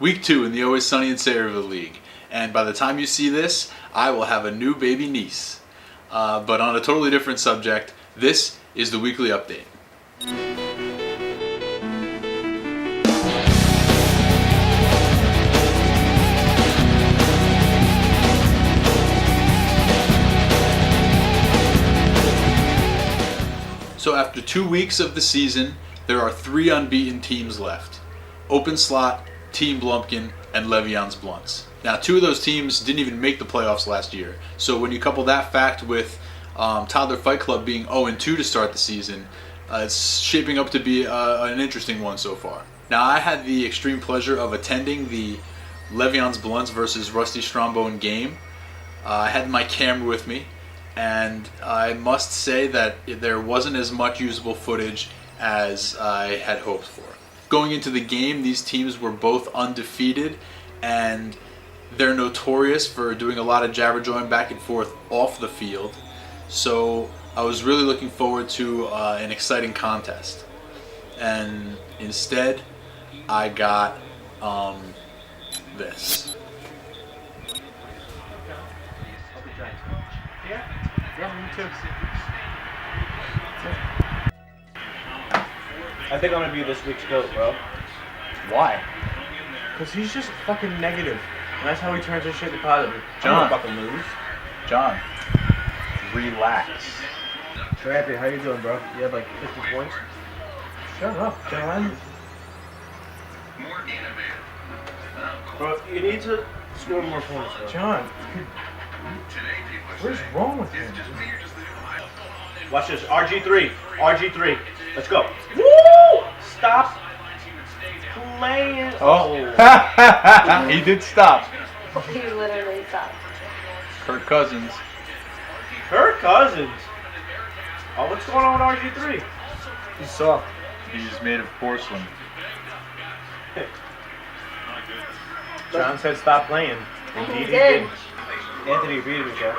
Week 2 in the Always Sunny in Sayreville League. And by the time you see this, I will have a new baby niece. But on a totally different subject, this is the weekly update. So after 2 weeks of the season, there are 3 unbeaten teams left. Open Slot, Team Blumpkin, and Le'Veon's Blounts. Now 2 of those teams didn't even make the playoffs last year. So when you couple that fact with Toddler Fight Club being 0-2 to start the season, it's shaping up to be an interesting one so far. Now I had the extreme pleasure of attending the Le'Veon's Blounts versus Rusty Strombone game. I had my camera with me, and I must say that there wasn't as much usable footage as I had hoped for. Going into the game, these teams were both undefeated, and they're notorious for doing a lot of jabber-jawing back and forth off the field. So I was really looking forward to an exciting contest. And instead, I got this. Yeah, me too. I think I'm gonna be this week's GOAT, bro. Why? Because he's just fucking negative. And that's how he turns his shit to positive. John. I'm gonna fucking lose. John, relax. So Anthony, how you doing, bro? You have like 50 points? Shut up, John. Bro, you need to score more points, bro. John, what is wrong with him? Watch this. RG3. RG3. Let's go. Woo! Stop playing. Oh. He did stop. He literally stopped. Kirk Cousins. Kirk Cousins. Oh, what's going on with RG3? He's soft. He's made of porcelain. John said stop playing. Indeed he did. Anthony agreed with that.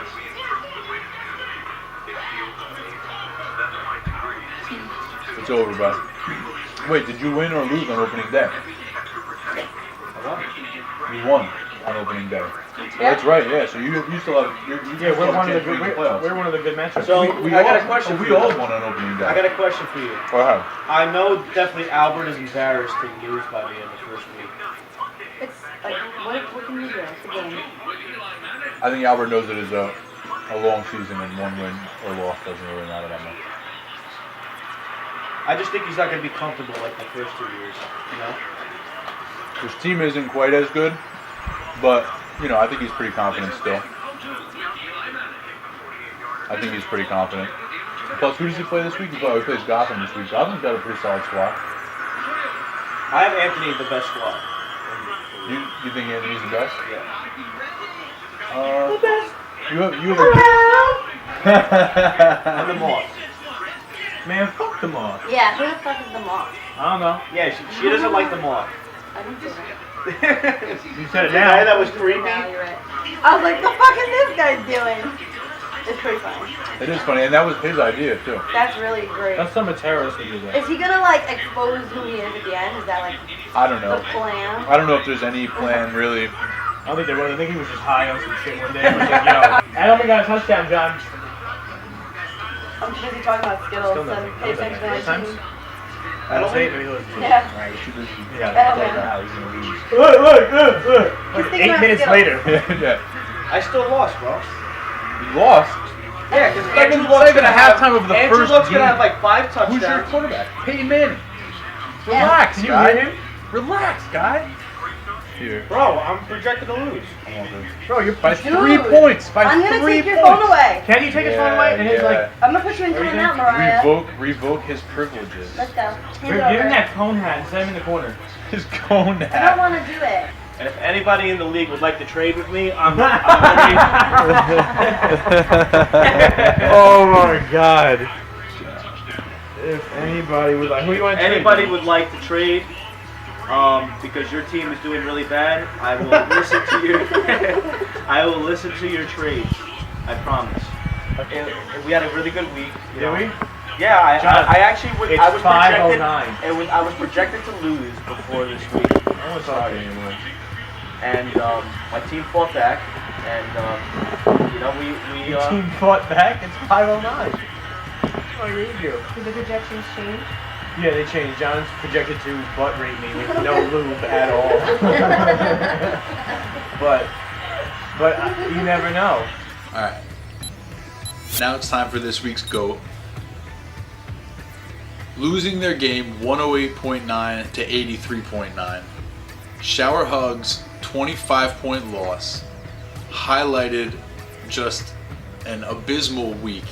It's over, bud. Wait, did you win or lose on opening day? You won on opening day. Yeah. That's right, yeah. So you still have... Yeah, we're one of the good. We're one of the good matchups. So we I got all, a question. We for you. all won on opening day. I got a question for you. Go ahead. I know definitely Albert is embarrassed to lose by the end of the first week. It's like, what can you do? It's a game. I think Albert knows it is a long season, and one win or loss doesn't really matter that much. I just think he's not going to be comfortable like the first 2 years, you know? His team isn't quite as good, but, you know, I think he's pretty confident still. I think he's pretty confident. Plus, who does he play this week? He plays Gotham this week. Gotham's got a pretty solid squad. I have Anthony the best squad. You think Anthony's the best? Yeah. The best. You have And the Moth. Man, fuck the Moth. Yeah, who the fuck is the moth? I don't know. Yeah, she doesn't like the Moth. I don't think so. You said it now. That was creepy. No, you're right. I was like, the fuck is this guy doing? It's pretty funny. It is funny, and that was his idea too. That's really great. That's some terrorist would do that. Is he gonna like expose who he is at the end? Is that like I don't know. the plan? I don't know if there's any plan really. I don't think they would. I think he was just high on some shit one day. And was like, yo, Edelman got a touchdown, John. I'm too busy talking about Skittles Still and pay attention to my team. Edelman? Maybe he was. Yeah. Alright, too busy. Edelman. He's gonna lose. Like thinking 8 about minutes Skittles. later. Yeah. I still lost, bro. You lost. Yeah, because Andrew Luck's gonna have halftime of the Andrew first Luck's game. gonna have like 5 touchdowns. Who's your quarterback? Peyton Manning. Yeah. Relax, Can you guy. hear him? Relax, guy. Here. Bro, I'm projected to lose. Bro, you're By Dude, 3 points. By I'm gonna 3 take your points. phone away. Can you take his phone away? And he's like, I'm gonna put you in timeout, Mariah. Revoke his privileges. Let's go. give Hand him over. that cone hat and set him in the corner. His cone hat. I don't want to do it. And if anybody in the league would like to trade with me, I'm Oh my god. If anybody would like, who you want to anybody would like to trade, because your team is doing really bad, I will listen to your. I will listen to your trades. I promise. And we had a really good week. Did we? Yeah, John, I actually was. it's I was projected. 5:09. I was projected to lose before this week. I don't want to talk to you anymore. And my team fought back, and we Your team fought back. It's 5:09. What do you do? Did the projections change? Yeah, they changed. John's projected to butt rape me with no lube at all. but you never know. All right. Now it's time for this week's GOAT. Losing their game 108.9 to 83.9. Shower Hugs 25-point loss highlighted just an abysmal week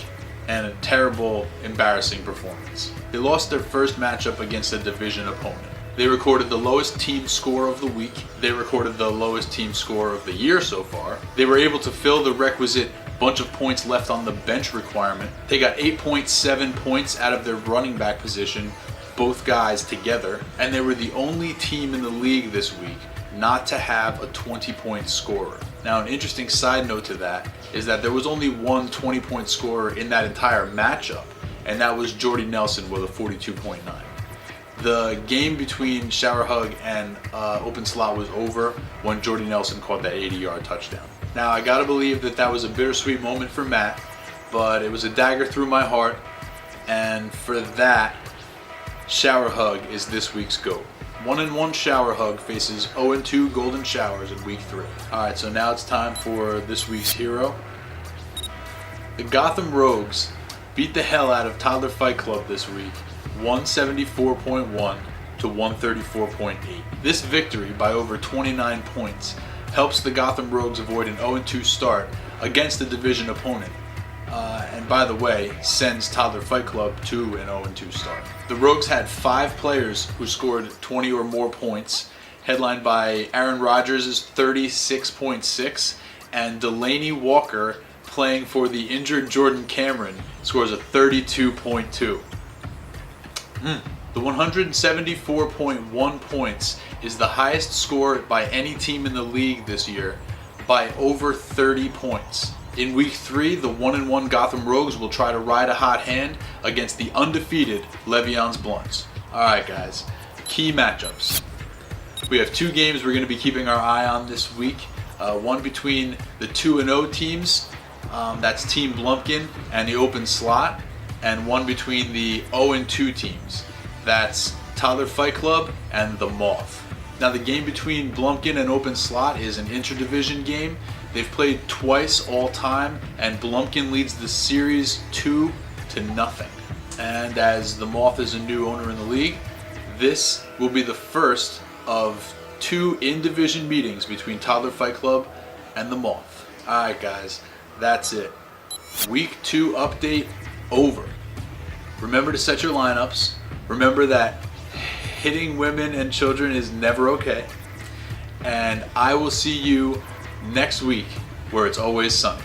and a terrible, embarrassing performance. They lost their first matchup against a division opponent. They recorded the lowest team score of the week. They recorded the lowest team score of the year so far. They were able to fill the requisite bunch of points left on the bench requirement. They got 8.7 points out of their running back position, both guys together, and they were the only team in the league this week not to have a 20-point scorer. Now, an interesting side note to that is that there was only one 20-point scorer in that entire matchup, and that was Jordy Nelson with a 42.9. The game between Shower Hug and Open Slot was over when Jordy Nelson caught that 80-yard touchdown. Now, I gotta believe that was a bittersweet moment for Matt, but it was a dagger through my heart, and for that, Shower Hug is this week's GOAT. 1-1 Shower Hug faces 0-2 Golden Showers in week 3. Alright, so now it's time for this week's hero. The Gotham Rogues beat the hell out of Toddler Fight Club this week, 174.1 to 134.8. This victory by over 29 points helps the Gotham Rogues avoid an 0-2 start against a division opponent. And by the way, sends Toddler Fight Club to an 0-2 start. The Rogues had 5 players who scored 20 or more points, headlined by Aaron Rodgers' 36.6, and Delaney Walker, playing for the injured Jordan Cameron, scores a 32.2. The 174.1 points is the highest score by any team in the league this year by over 30 points. In week 3, the 1-1 Gotham Rogues will try to ride a hot hand against the undefeated Le'Veon's Blounts. Alright guys, key matchups. We have 2 games we're going to be keeping our eye on this week. One between the 2-0 teams, that's Team Blumpkin and the Open Slot, and one between the 0-2 teams, that's Toddler Fight Club and the Moth. Now the game between Blumpkin and Open Slot is an interdivision game. They've played twice all time, and Blumpkin leads the series 2-0. And as the Moth is a new owner in the league, this will be the first of 2 in-division meetings between Toddler Fight Club and the Moth. Alright guys, that's it. Week 2 update over. Remember to set your lineups. Remember that hitting women and children is never okay. And I will see you next week where it's always sunny.